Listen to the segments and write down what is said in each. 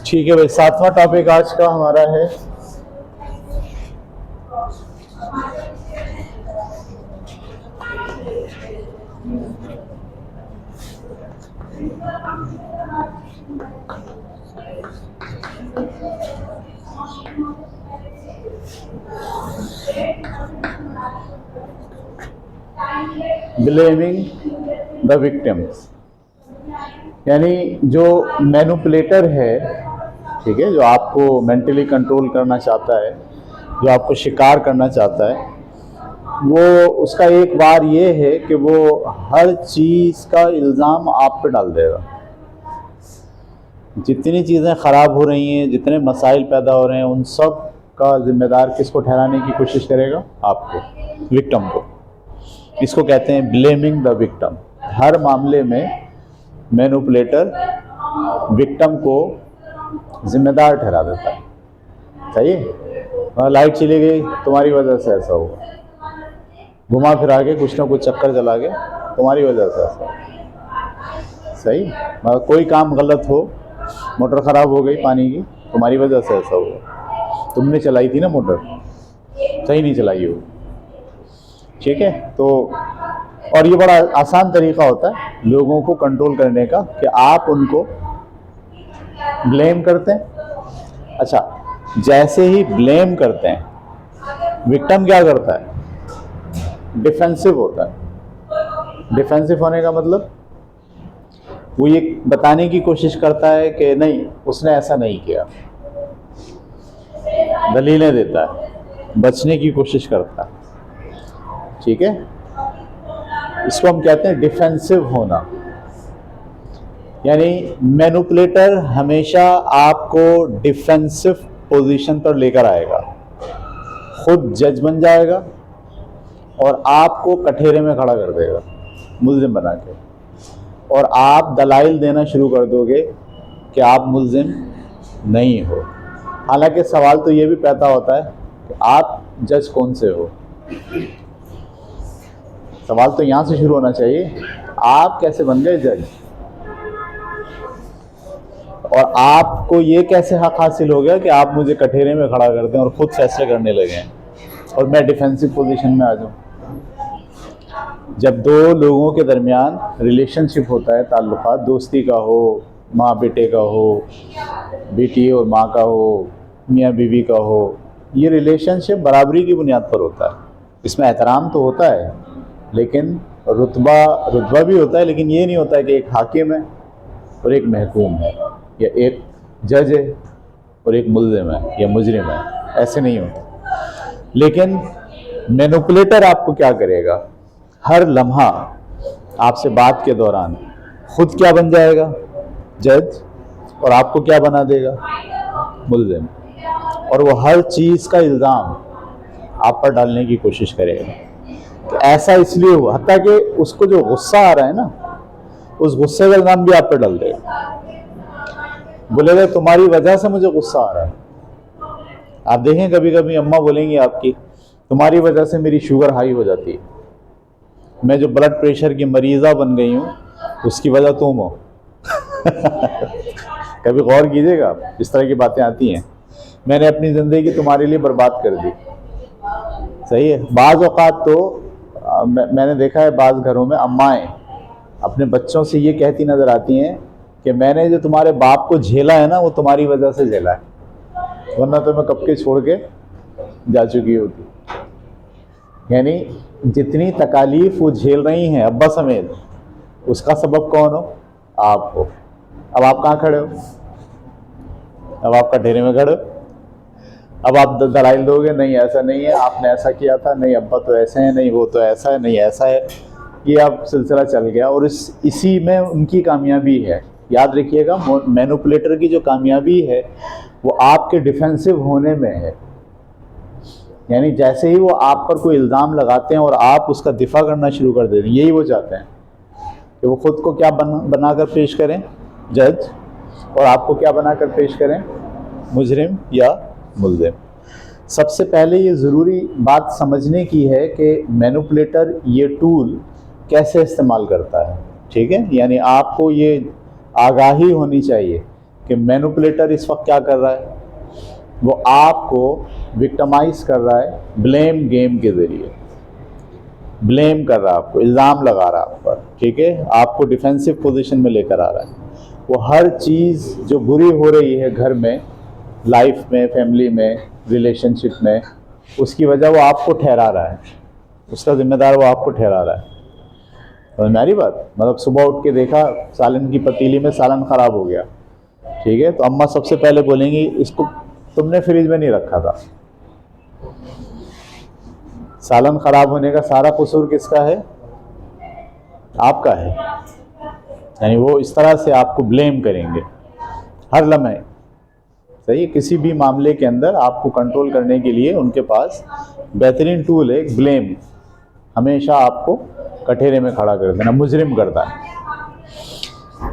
ठीक है भाई, 7वां टॉपिक आज का हमारा है ब्लेमिंग द विक्टिम्स। यानी जो मैनिपुलेटर है, ठीक है, जो आपको मेंटली कंट्रोल करना चाहता है, जो आपको शिकार करना चाहता है, वो उसका एक बार ये है कि वो हर चीज़ का इल्ज़ाम आप पे डाल देगा। जितनी चीज़ें ख़राब हो रही हैं, जितने मसाइल पैदा हो रहे हैं, उन सब का ज़िम्मेदार किसको ठहराने की कोशिश करेगा? आपको, विक्टिम को। इसको कहते हैं ब्लेमिंग द विक्टिम। हर मामले में मैनिपुलेटर विक्टिम को ज़िम्मेदार ठहरा देता है। सही है? लाइट चली गई, तुम्हारी वजह से ऐसा हुआ, घुमा फिरा के कुछ ना कुछ चक्कर चला के तुम्हारी वजह से ऐसा हुआ। सही? कोई काम गलत हो, मोटर ख़राब हो गई पानी की, तुम्हारी वजह से ऐसा हुआ। तुमने चलाई थी ना मोटर, सही नहीं चलाई हो। ठीक है? तो और ये बड़ा आसान तरीका होता है लोगों को कंट्रोल करने का कि आप उनको ब्लेम करते हैं। अच्छा, जैसे ही ब्लेम करते हैं, विक्टिम क्या करता है? डिफेंसिव होता है। डिफेंसिव होने का मतलब वो ये बताने की कोशिश करता है कि नहीं, उसने ऐसा नहीं किया, दलीलें देता है, बचने की कोशिश करता है। ठीक है? इसको हम कहते हैं डिफेंसिव होना। यानी मैनिपुलेटर हमेशा आपको डिफेंसिव पोजीशन पर लेकर आएगा, खुद जज बन जाएगा और आपको कठेरे में खड़ा कर देगा मुल्जिम बना के, और आप दलाइल देना शुरू कर दोगे कि आप मुल्जिम नहीं हो। हालांकि सवाल तो ये भी पैदा होता है कि आप जज कौन से हो। सवाल तो यहाँ से शुरू होना चाहिए, आप कैसे बन गए जज, और आपको ये कैसे हक हासिल हो गया कि आप मुझे कठेरे में खड़ा कर दें और खुद फैसले करने लगे और मैं डिफेंसिव पोजीशन में आ जाऊँ। जब दो लोगों के दरमियान रिलेशनशिप होता है, ताल्लुकात, दोस्ती का हो, माँ बेटे का हो, बेटी और माँ का हो, मियाँ बीवी का हो, ये रिलेशनशिप बराबरी की बुनियाद पर होता है। इसमें एहतराम तो होता है, लेकिन रुतबा भी होता है, लेकिन ये नहीं होता है कि एक हाकिम है और एक महकूम है, या एक जज है और एक मुल्ज़िम है या मुजरिम है। ऐसे नहीं होता। लेकिन मैनिपुलेटर आपको क्या करेगा? हर लम्हा आपसे बात के दौरान खुद क्या बन जाएगा? जज, और आपको क्या बना देगा? मुल्ज़िम। और वो हर चीज़ का इल्ज़ाम आप पर डालने की कोशिश करेगा कि ऐसा इसलिए हुआ, हत्ता कि उसको जो गुस्सा आ रहा है ना, उस गुस्से का इल्ज़ाम भी आप पर डाल देगा। बोलेगा तुम्हारी वजह से मुझे गुस्सा आ रहा है। आप देखें कभी कभी अम्मा बोलेंगी आपकी, तुम्हारी वजह से मेरी शुगर हाई हो जाती है, मैं जो ब्लड प्रेशर की मरीज़ा बन गई हूँ उसकी वजह तुम हो। कभी गौर कीजिएगा, आप इस तरह की बातें आती हैं, मैंने अपनी ज़िंदगी तुम्हारे लिए बर्बाद कर दी। सही है? बाज़ औक़ात तो मैंने देखा है, बाज़ घरों में अम्माएँ अपने बच्चों से ये कहती नज़र आती हैं कि मैंने जो तुम्हारे बाप को झेला है ना, वो तुम्हारी वजह से झेला है, वरना तो मैं कब के छोड़ के जा चुकी होती। यानी जितनी तकालीफ वो झेल रही हैं अब्बा समेत, उसका सबब कौन हो? आप हो। अब आप कहाँ खड़े हो? अब आप कठेरे में खड़े हो। अब आप दलाइल दोगे, नहीं ऐसा नहीं है, आपने ऐसा किया था, नहीं अब्बा तो ऐसे हैं, नहीं वो तो ऐसा है, नहीं ऐसा है। ये अब सिलसिला चल गया, और इसी में उनकी कामयाबी है। याद रखिएगा, मैनिपुलेटर की जो कामयाबी है वो आपके डिफेंसिव होने में है। यानी जैसे ही वो आप पर कोई इल्ज़ाम लगाते हैं और आप उसका दिफा करना शुरू कर देते हैं, यही वो चाहते हैं कि वो ख़ुद को क्या बनाकर पेश करें? जज, और आपको क्या बनाकर पेश करें? मुजरिम या मुल्ज़िम। सबसे पहले ये ज़रूरी बात समझने की है कि मैनिपुलेटर ये टूल कैसे इस्तेमाल करता है। ठीक है? यानी आपको ये आगाही होनी चाहिए कि मैनिपुलेटर इस वक्त क्या कर रहा है, वो आपको विक्टिमाइज कर रहा है ब्लेम गेम के ज़रिए। ब्लेम कर रहा है आपको, इल्ज़ाम लगा रहा है आप पर, ठीक है, आपको डिफेंसिव पोजीशन में लेकर आ रहा है। वो हर चीज़ जो बुरी हो रही है घर में, लाइफ में, फैमिली में, रिलेशनशिप में, उसकी वजह वो आपको ठहरा रहा है, उसका जिम्मेदार वो आपको ठहरा रहा है। तो मेरी बात, मतलब सुबह उठ के देखा सालन की पतीली में सालन ख़राब हो गया, ठीक है, तो अम्मा सबसे पहले बोलेंगी इसको तुमने फ्रिज में नहीं रखा था। सालन ख़राब होने का सारा कसूर किसका है? आपका है। यानी वो इस तरह से आपको ब्लेम करेंगे हर लम्हे। सही है, किसी भी मामले के अंदर आपको कंट्रोल करने के लिए उनके पास बेहतरीन टूल है ब्लेम। हमेशा आपको कठेरे में खड़ा कर देना, मुजरिम करता है।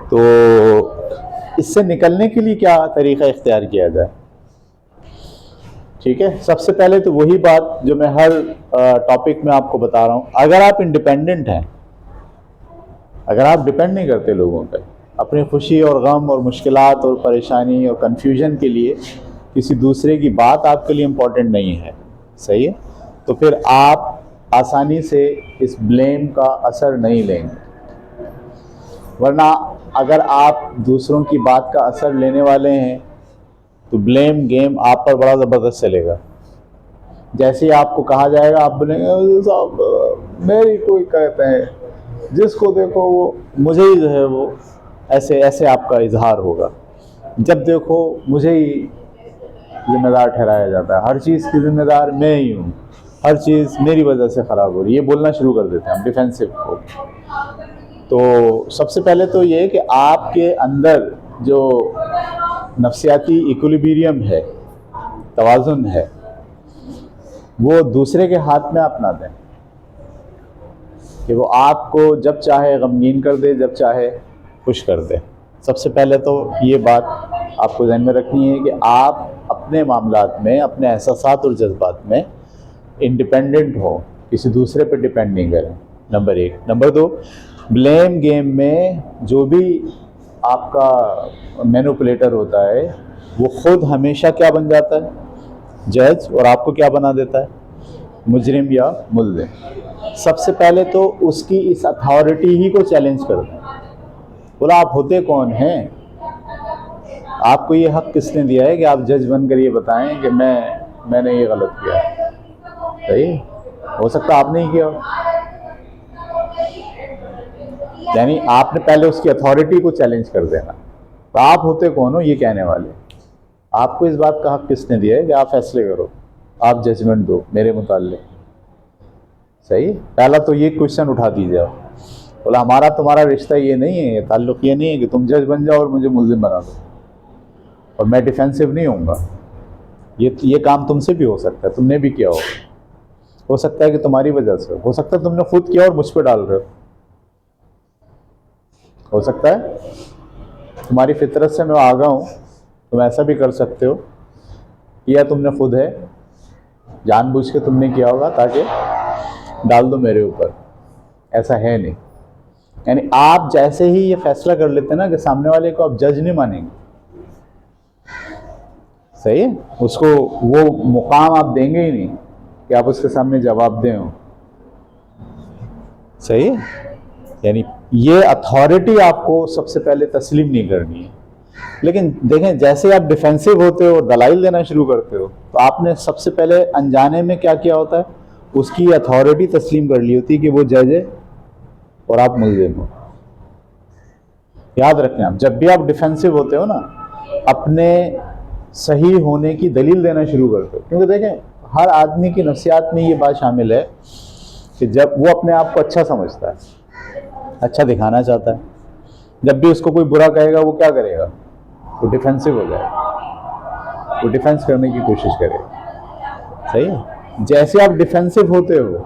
तो इससे निकलने के लिए क्या तरीका इख्तियार किया जाए? ठीक है, सबसे पहले तो वही बात जो मैं हर टॉपिक में आपको बता रहा हूँ, अगर आप इंडिपेंडेंट हैं, अगर आप डिपेंड नहीं करते लोगों पे, अपनी खुशी और गम और मुश्किलात और परेशानी और कन्फ्यूजन के लिए किसी दूसरे की बात आपके लिए इम्पोर्टेंट नहीं है, सही है, तो फिर आप आसानी से इस ब्लेम का असर नहीं लेंगे। वरना अगर आप दूसरों की बात का असर लेने वाले हैं तो ब्लेम गेम आप पर बड़ा ज़बरदस्त चलेगा। जैसे ही आपको कहा जाएगा आप बोलेंगे साहब मेरी कोई कहते हैं, जिसको देखो वो मुझे ही जो है वो ऐसे ऐसे आपका इजहार होगा। जब देखो मुझे ही जिम्मेदार ठहराया जाता है, हर चीज़ की जिम्मेदार मैं ही हूँ, हर चीज़ मेरी वजह से ख़राब हो रही है, ये बोलना शुरू कर देते हैं हम डिफेंसिव को। तो सबसे पहले तो ये कि आपके अंदर जो नफ्सियाती इक्विलिब्रियम है, तवाज़ुन है, वो दूसरे के हाथ में अपना दें कि वो आपको जब चाहे गमगीन कर दे, जब चाहे खुश कर दे। सबसे पहले तो ये बात आपको ध्यान में रखनी है कि आप अपने मामलात में, अपने एहसासात और जज्बात में इंडिपेंडेंट हो, किसी दूसरे पर डिपेंड नहीं करें, नंबर एक। नंबर दो, ब्लेम गेम में जो भी आपका मैनिपुलेटर होता है वो खुद हमेशा क्या बन जाता है? जज। और आपको क्या बना देता है? मुजरिम या मुल्ज़िम। सबसे पहले तो उसकी इस अथॉरिटी ही को चैलेंज कर दें। बोला आप होते कौन हैं? आपको ये हक किसने दिया है कि आप जज बनकर ये बताएं कि मैंने ये गलत किया? सही हो सकता आपने ही किया हो। यानी आपने पहले उसकी अथॉरिटी को चैलेंज कर देना। तो आप होते कौन हो ये कहने वाले? आपको इस बात का हक किसने दिया है कि आप फैसले करो, आप जजमेंट दो मेरे मुताल्लिक? सही, पहला तो ये क्वेश्चन उठा दीजिए आप। बोला हमारा तुम्हारा रिश्ता ये नहीं है, ये ताल्लुक़ ये नहीं है कि तुम जज बन जाओ और मुझे मुल्ज़िम बना दो और मैं डिफेंसिव नहीं होऊंगा। ये काम तुमसे भी हो सकता है, तुमने भी किया हो सकता है कि तुम्हारी वजह से हो सकता है तुमने खुद किया और मुझ पर डाल रहे हो सकता है तुम्हारी फितरत से मैं आगा हूँ, तुम ऐसा भी कर सकते हो, या तुमने खुद है जानबूझ के तुमने किया होगा ताकि डाल दो मेरे ऊपर। ऐसा है नहीं। यानी आप जैसे ही ये फैसला कर लेते हैं ना कि सामने वाले को आप जज नहीं मानेंगे, सही है, उसको वो मुकाम आप देंगे ही नहीं कि आप उसके सामने जवाब दें हो, सही है। यानी ये अथॉरिटी आपको सबसे पहले तस्लीम नहीं करनी है। लेकिन देखें जैसे आप डिफेंसिव होते हो, दलाइल देना शुरू करते हो, तो आपने सबसे पहले अनजाने में क्या किया होता है? उसकी अथॉरिटी तस्लीम कर ली होती है कि वो जज है और आप मुल्ज़िम हो। याद रखें, आप जब भी आप डिफेंसिव होते हो ना, अपने सही होने की दलील देना शुरू करते हो। क्योंकि देखें हर आदमी की नफ्सियात में ये बात शामिल है कि जब वो अपने आप को अच्छा समझता है, अच्छा दिखाना चाहता है, जब भी उसको कोई बुरा कहेगा वो क्या करेगा? वो डिफेंसिव हो जाएगा, वो डिफेंस करने की कोशिश करेगा। सही है। जैसे आप डिफेंसिव होते हो,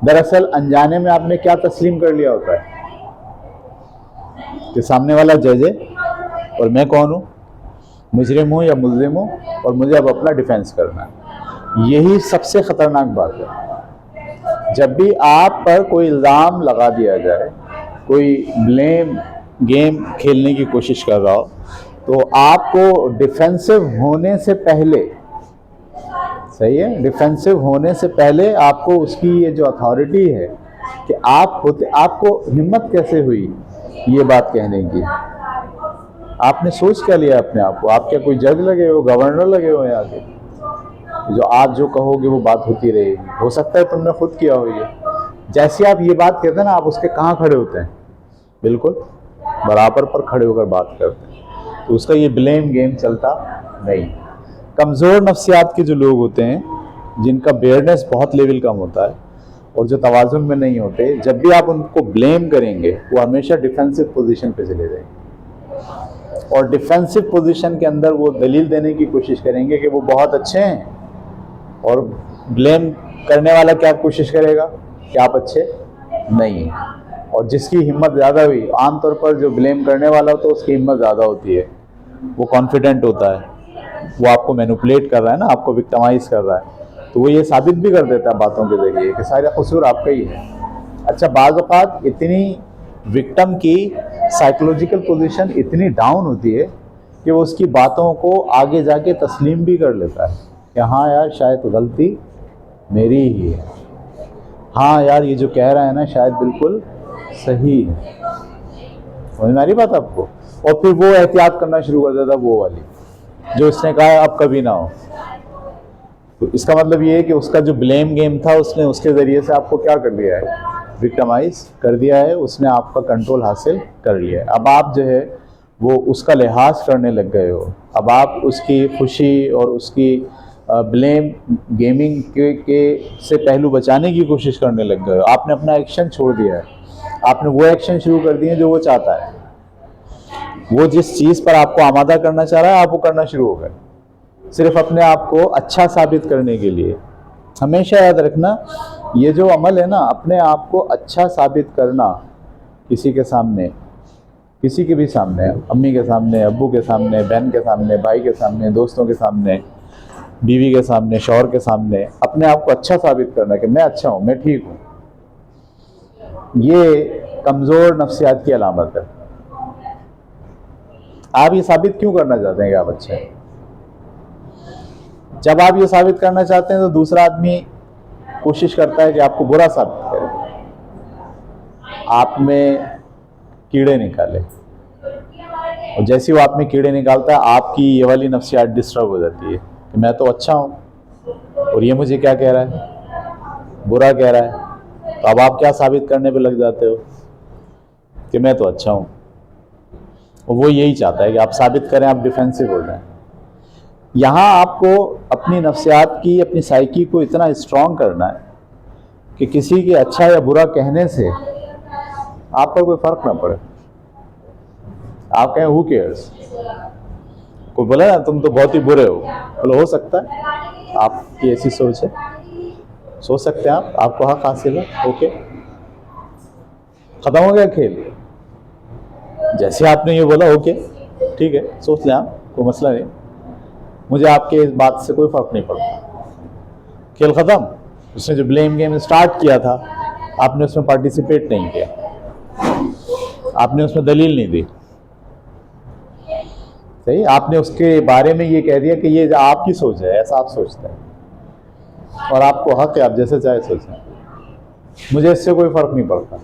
दरअसल अनजाने में आपने क्या तस्लीम कर लिया होता है कि सामने वाला जज है और मैं कौन हूँ? मुजरिम हूँ या मुल्ज़िम हूँ, और मुझे अब अपना डिफेंस करना है। यही सबसे ख़तरनाक बात है। जब भी आप पर कोई इल्ज़ाम लगा दिया जाए, कोई ब्लेम गेम खेलने की कोशिश कर रहा हो, तो आपको डिफेंसिव होने से पहले, सही है, डिफेंसिव होने से पहले आपको उसकी ये जो अथॉरिटी है कि आप होते, आपको हिम्मत कैसे हुई ये बात कहने की? आपने सोच क्या लिया अपने आप को? आप क्या कोई जज लगे हो, गवर्नर लगे हो यहाँ के, जो आप जो कहोगे वो बात होती रहेगी? हो सकता है तुमने खुद किया हो ये। जैसे आप ये बात कहते हैं ना, आप उसके कहाँ खड़े होते हैं? बिल्कुल बराबर पर खड़े होकर बात करते हैं। तो उसका ये ब्लेम गेम चलता नहीं। कमज़ोर नफ्सियात के जो लोग होते हैं, जिनका बेयरनेस बहुत लेवल कम होता है और जो तवाज़ुन में नहीं होते, जब भी आप उनको ब्लेम करेंगे वो हमेशा डिफेंसिव पोजीशन पे चले जाएंगे और डिफेंसिव पोजीशन के अंदर वो दलील देने की कोशिश करेंगे कि वो बहुत अच्छे हैं, और ब्लेम करने वाला क्या कोशिश करेगा कि आप अच्छे नहीं हैं। और जिसकी हिम्मत ज़्यादा हुई, आमतौर पर जो ब्लेम करने वाला होता है उसकी हिम्मत ज़्यादा होती है, वो कॉन्फिडेंट होता है, वो आपको मैनिपुलेट कर रहा है ना, आपको विक्टिमाइज कर रहा है, तो वो ये साबित भी कर देता है बातों के जरिए कि सारा कसूर आपका ही है। अच्छा, बाज़ औक़ात इतनी विक्टिम की साइकोलॉजिकल पोजीशन इतनी डाउन होती है कि वो उसकी बातों को आगे जाके तस्लीम भी कर लेता है कि हाँ यार, शायद गलती मेरी ही है, हाँ यार ये जो कह रहा है ना शायद बिल्कुल सही है। समझ में आ रही बात आपको? और फिर वो एहतियात करना शुरू कर देता, वो वाली जो इसने कहा है अब कभी ना हो। तो इसका मतलब ये है कि उसका जो ब्लेम गेम था, उसने उसके ज़रिए से आपको क्या कर दिया है? विक्टिमाइज कर दिया है, उसने आपका कंट्रोल हासिल कर लिया है। अब आप जो है वो उसका लिहाज करने लग गए हो, अब आप उसकी खुशी और उसकी ब्लेम गेमिंग के से पहलू बचाने की कोशिश करने लग गए हो। आपने अपना एक्शन छोड़ दिया है, आपने वो एक्शन शुरू कर दिए जो वो चाहता है। वो जिस चीज़ पर आपको आमादा करना चाह रहा है, आप वो करना शुरू हो गए, सिर्फ अपने आप को अच्छा साबित करने के लिए। हमेशा याद रखना, ये जो अमल है ना, अपने आप को अच्छा साबित करना किसी के सामने, किसी के भी सामने, अम्मी के सामने, अब्बू के सामने, बहन के सामने, भाई के सामने, दोस्तों के सामने, बीवी के सामने, शौहर के सामने, अपने आप को अच्छा साबित करना कि मैं अच्छा हूँ, मैं ठीक हूँ, ये कमज़ोर नफ्सियात की अलामत है। आप ये साबित क्यों करना चाहते हैं कि आप अच्छे हैं? जब आप ये साबित करना चाहते हैं तो दूसरा आदमी कोशिश करता है कि आपको बुरा साबित करे, आप में कीड़े निकाले, और जैसे वो आप में कीड़े निकालता है, आपकी ये वाली नफ्सियात डिस्टर्ब हो जाती है कि मैं तो अच्छा हूँ और ये मुझे क्या कह रहा है, बुरा कह रहा है। तो अब आप क्या साबित करने पे लग जाते हो कि मैं तो अच्छा हूँ, और वो यही चाहता है कि आप साबित करें, आप डिफेंसिव हो जाएं। यहाँ आपको अपनी नफ्सियात की, अपनी साइकी को इतना स्ट्रॉन्ग करना है कि किसी के अच्छा या बुरा कहने से आप पर कोई फ़र्क ना पड़े। आप कहें हु केयर्स, कोई बोला ना तुम तो बहुत ही बुरे हो, बोलो हो सकता है आपकी ऐसी सोच है, सोच सकते हैं आप, आपको हक हासिल है, ओके, ख़त्म हो गया खेल। जैसे आपने ये बोला ओके ठीक है, सोच लें आप, कोई मसला नहीं, मुझे आपके इस बात से कोई फ़र्क नहीं पड़ता, खेल ख़त्म। उसने जो ब्लेम गेम स्टार्ट किया था, आपने उसमें पार्टिसिपेट नहीं किया, आपने उसमें दलील नहीं दी, सही, आपने उसके बारे में ये कह दिया कि ये आपकी सोच है, ऐसा आप सोचते हैं और आपको हक है, आप जैसे चाहे सोचें, मुझे इससे कोई फ़र्क नहीं पड़ता,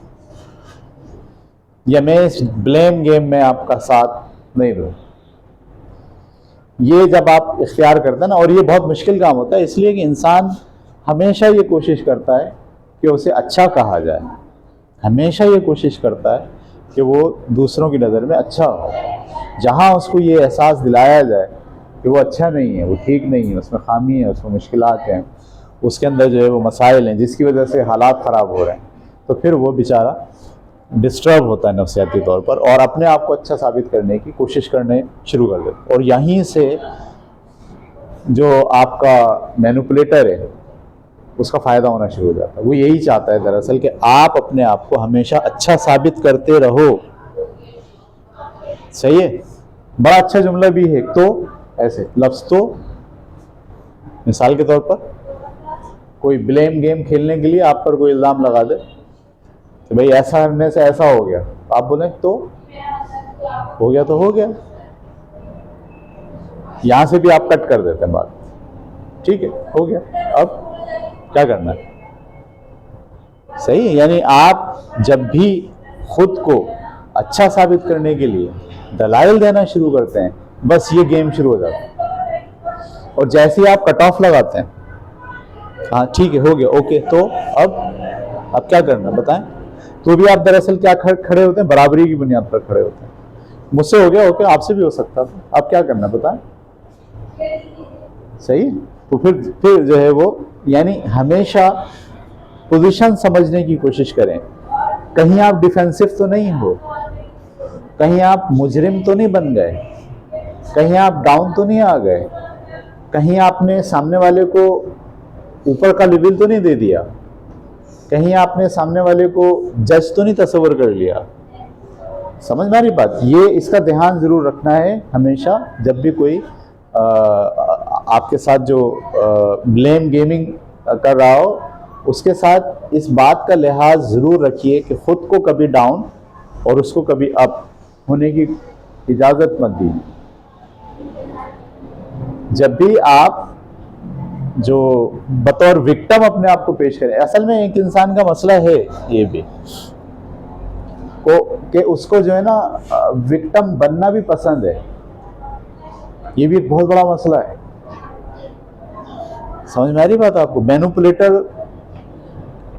या मैं इस ब्लेम गेम में आपका साथ नहीं दूँ। ये जब आप इख्तियार करते हैं ना, और ये बहुत मुश्किल काम होता है, इसलिए कि इंसान हमेशा ये कोशिश करता है कि उसे अच्छा कहा जाए, हमेशा ये कोशिश करता है कि वो दूसरों की नज़र में अच्छा हो। जहाँ उसको ये एहसास दिलाया जाए कि वो अच्छा नहीं है, वो ठीक नहीं है, उसमें खामी है, उसमें मुश्किलात हैं, उसके अंदर जो है वो मसाइल हैं जिसकी वजह से हालात ख़राब हो रहे हैं, तो फिर वो बेचारा डिस्टर्ब होता है नफ्सियाती तौर पर और अपने आप को अच्छा साबित करने की कोशिश करने शुरू कर देता है। और यहीं से जो आपका मैनिपुलेटर है उसका फ़ायदा होना शुरू हो जाता है। वो यही चाहता है दरअसल कि आप अपने आप को हमेशा अच्छा साबित करते रहो। सही है, बड़ा अच्छा जुमला भी है। तो ऐसे लफ्ज़, तो मिसाल के तौर पर कोई ब्लेम गेम खेलने के लिए आप पर कोई इल्ज़ाम लगा दे कि भाई ऐसा करने से ऐसा हो गया, आप बोलें तो हो गया तो हो गया, यहां से भी आप कट कर देते हैं बात। ठीक है, हो गया। अब क्या करना है? सही है। यानी आप जब भी खुद को अच्छा साबित करने के लिए दलाइल देना शुरू करते हैं, बस ये गेम शुरू हो जाता है। और जैसे ही आप कट ऑफ लगाते हैं, हाँ ठीक है, हो गया, ओके, तो अब क्या करना बताएं? तो भी आप दरअसल क्या खड़े होते हैं? बराबरी की बुनियाद पर खड़े होते हैं। मुझसे हो गया, ओके, आपसे भी हो सकता था। अब क्या करना बताएं? सही। तो फिर जो है वो, यानी हमेशा पोजीशन समझने की कोशिश करें। कहीं आप डिफेंसिव तो नहीं हो, कहीं आप मुजरिम तो नहीं बन गए, कहीं आप डाउन तो नहीं आ गए, कहीं आपने सामने वाले को ऊपर का लेवल तो नहीं दे दिया, कहीं आपने सामने वाले को जज तो नहीं तस्वर कर लिया। समझ में आ रही बात? ये इसका ध्यान जरूर रखना है हमेशा, जब भी कोई आपके साथ जो ब्लेम गेमिंग कर रहा हो, उसके साथ इस बात का लिहाज ज़रूर रखिए कि ख़ुद को कभी डाउन और उसको कभी अप होने की इजाज़त मत दीजिए। जब भी आप जो बतौर विक्टिम अपने आप को पेश करें, असल में एक इंसान का मसला है ये भी कि उसको जो है ना विक्टिम बनना भी पसंद है। ये भी एक बहुत बड़ा मसला है। समझ में आ रही बात आपको? मैनिपुलेटर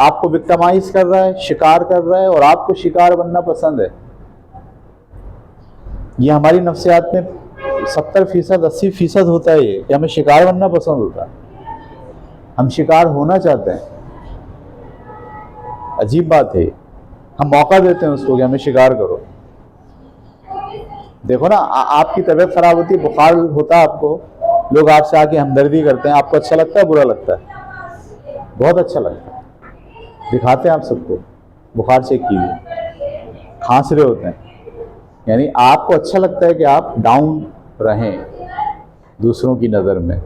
आपको विक्टिमाइज कर रहा है, शिकार कर रहा है, और आपको शिकार बनना पसंद है। ये हमारी नफ्सियात में 70% 80% होता है ये, कि हमें शिकार बनना पसंद होता है। हम शिकार होना चाहते हैं। अजीब बात है। हम मौका देते हैं उसको कि हमें शिकार करो। देखो ना, आपकी तबीयत खराब होती है, बुखार होता है आपको, लोग आपसे आके हमदर्दी करते हैं। आपको अच्छा लगता है, बुरा लगता है? बहुत अच्छा लगता है। दिखाते हैं आप सबको, बुखार चेक कीजिए, खांस रहे होते हैं। यानी आपको अच्छा लगता है कि आप डाउन रहें दूसरों की नज़र में,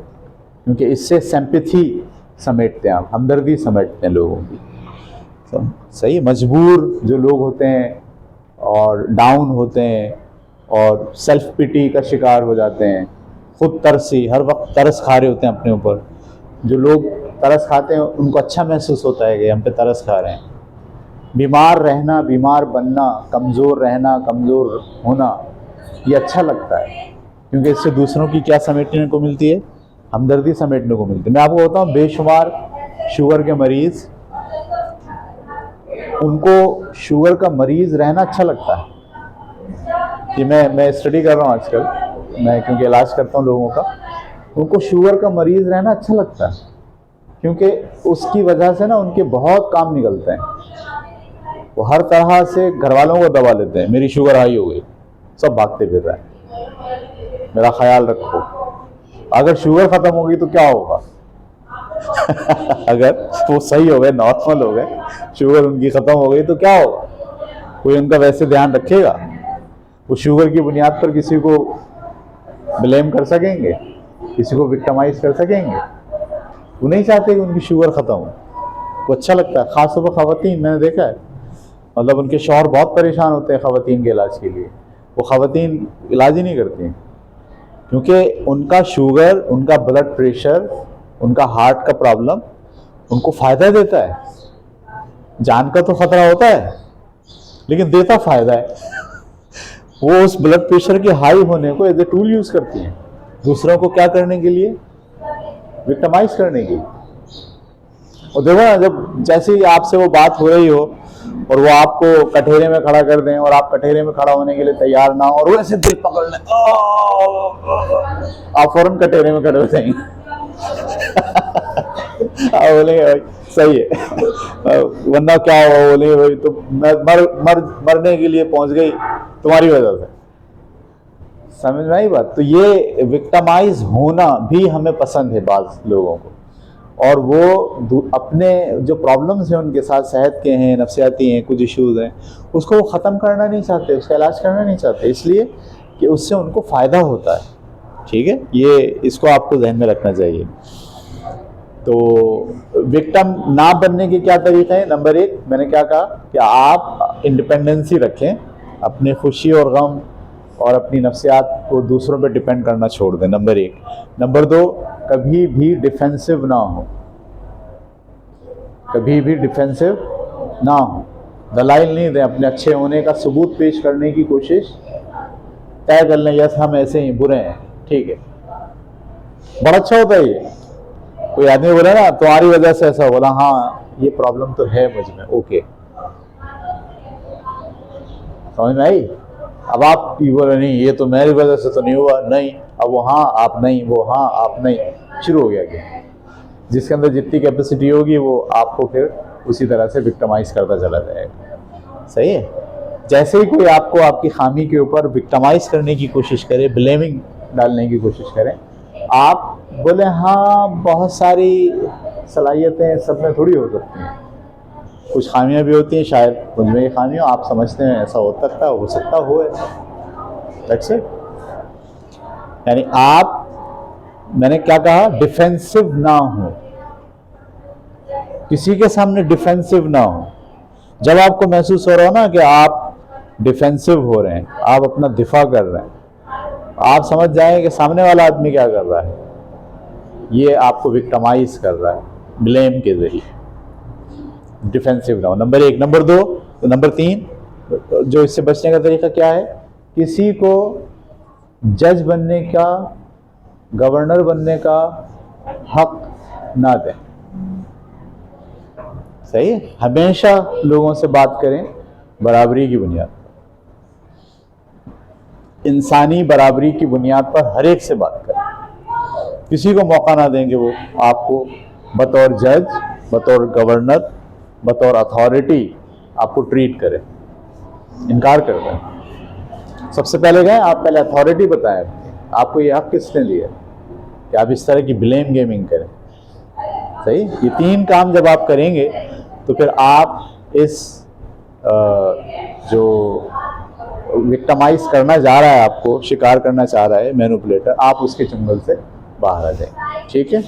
क्योंकि इससे सिंपैथी समेटते हैं आप, हमदर्दी समेटते हैं लोगों की। तो सही, मजबूर जो लोग होते हैं और डाउन होते हैं और सेल्फ पिटी का शिकार हो जाते हैं, खुद तरसी, हर वक्त तरस खा रहे होते हैं अपने ऊपर। जो लोग तरस खाते हैं उनको अच्छा महसूस होता है कि हम पे तरस खा रहे हैं। बीमार रहना, बीमार बनना, कमज़ोर रहना, कमज़ोर होना, ये अच्छा लगता है, क्योंकि इससे दूसरों की क्या समेटने को मिलती है? हमदर्दी समेटने को मिलती है। मैं आपको बताऊँ, बेशुमार शुगर के मरीज़, उनको शुगर का मरीज़ रहना अच्छा लगता है। कि मैं स्टडी कर रहा हूँ आजकल, मैं क्योंकि इलाज करता हूँ लोगों का, उनको शुगर का मरीज़ रहना अच्छा लगता है, क्योंकि उसकी वजह से ना उनके बहुत काम निकलते हैं। वो हर तरह से घर वालों को दबा लेते हैं। मेरी शुगर हाई हो गई, सब भागते फिर रहे हैं, मेरा ख्याल रखो। अगर शुगर ख़त्म हो गई तो क्या होगा? अगर वो सही हो गए, नॉर्मल हो गए, शुगर उनकी ख़त्म हो गई तो क्या होगा? कोई उनका वैसे ध्यान रखेगा? वो शुगर की बुनियाद पर किसी को ब्लेम कर सकेंगे? किसी को विक्टिमाइज कर सकेंगे? वो नहीं चाहते कि उनकी शुगर ख़त्म हो। वो अच्छा लगता है। ख़ासतौर पर ख़वातीन, मैंने देखा है, मतलब उनके शौहर बहुत परेशान होते हैं ख़वातीन के इलाज के लिए। वो ख़वातीन इलाज ही नहीं करती हैं, क्योंकि उनका शुगर, उनका ब्लड प्रेशर, उनका हार्ट का प्रॉब्लम उनको फ़ायदा देता है। जान का तो ख़तरा होता है, लेकिन देता फ़ायदा है। वो उस ब्लड प्रेशर के हाई होने को एज ए टूल यूज़ करती हैं, दूसरों को क्या करने के लिए? विक्टिमाइज करने के लिए। और देखो ना, जब जैसे ही आपसे वो बात हो रही हो और वो आपको कटघरे में खड़ा कर दें और आप कटघरे में खड़ा होने के लिए तैयार ना हो और वैसे दिल पकड़ लें, आप फौरन कटघरे में खड़े हो जाएंगे। आप बोलेंगे भाई सही है, वरना क्या हुआ? बोलेंगे भाई तो मैं मरने के लिए पहुंच गई तुम्हारी वजह से। समझ में आई बात? तो ये विक्टिमाइज होना भी हमें पसंद है बाज़ लोगों को, और वो अपने जो प्रॉब्लम्स हैं उनके साथ, सेहत के हैं, नफ्सियाती हैं, कुछ इश्यूज़ हैं, उसको वो ख़त्म करना नहीं चाहते, उसका इलाज करना नहीं चाहते, इसलिए कि उससे उनको फ़ायदा होता है। ठीक है, ये इसको आपको जहन में रखना चाहिए। तो विक्टिम ना बनने के क्या तरीक़े हैं? नंबर 1 मैंने क्या कहा कि आप इंडिपेंडेंसी रखें, अपने खुशी और गम और अपनी नफ्सियात को दूसरों पे डिपेंड करना छोड़ दें, नंबर 1। नंबर 2, कभी भी डिफेंसिव ना हो, कभी भी डिफेंसिव ना हो, दलाइल नहीं दें, अपने अच्छे होने का सबूत पेश करने की कोशिश तय कर लें, यस हम ऐसे ही बुरे हैं, ठीक है। बड़ा अच्छा होता है ये, कोई आदमी बोला ना तुम्हारी वजह से ऐसा, बोला हाँ ये प्रॉब्लम तो है मुझ में, ओके, समझ में आई। अब आप ये बोले नहीं ये तो मेरी वजह से तो नहीं हुआ, नहीं, अब वो हाँ आप नहीं, वो हाँ आप नहीं, शुरू हो गया कि जिसके अंदर जितनी कैपेसिटी होगी वो आपको फिर उसी तरह से विक्टिमाइज करता चला जाएगा, सही है। जैसे ही कोई आपको आपकी खामी के ऊपर विक्टिमाइज करने की कोशिश करे, ब्लेमिंग डालने की कोशिश करें, आप बोले हाँ बहुत सारी सलाहियतें सब में थोड़ी हो सकती हैं, कुछ खामियां भी होती हैं, शायद मुझ में ये खामी हो, आप समझते हैं ऐसा हो सकता हो ऐसा, दैट्स इट। यानी आप, मैंने क्या कहा, डिफेंसिव ना हो, किसी के सामने डिफेंसिव ना हो। जब आपको महसूस हो रहा हो ना कि आप डिफेंसिव हो रहे हैं, आप अपना दिफा कर रहे हैं, आप समझ जाएं कि सामने वाला आदमी क्या कर रहा है, ये आपको विक्टिमाइज कर रहा है ब्लेम के जरिए। डिफेंसिव ना हो, नंबर 1। नंबर 2, तो नंबर 3 जो इससे बचने का तरीका क्या है, किसी को जज बनने का, गवर्नर बनने का हक ना दें, सही है। हमेशा लोगों से बात करें बराबरी की बुनियाद पर, इंसानी बराबरी की बुनियाद पर हर एक से बात करें, किसी को मौका ना दें कि वो आपको बतौर जज, बतौर गवर्नर, बतौर अथॉरिटी आपको ट्रीट करे, इनकार कर दें। सबसे पहले गए आप पहले अथॉरिटी बताएं, आपको ये हक किसने दिया कि आप इस तरह की ब्लेम गेमिंग करें, सही। ये 3 काम जब आप करेंगे तो फिर आप इस जो विक्टिमाइज करना जा रहा है, आपको शिकार करना चाह रहा है मैनिपुलेटर, आप उसके चंगुल से बाहर आ जाएंगे, ठीक है।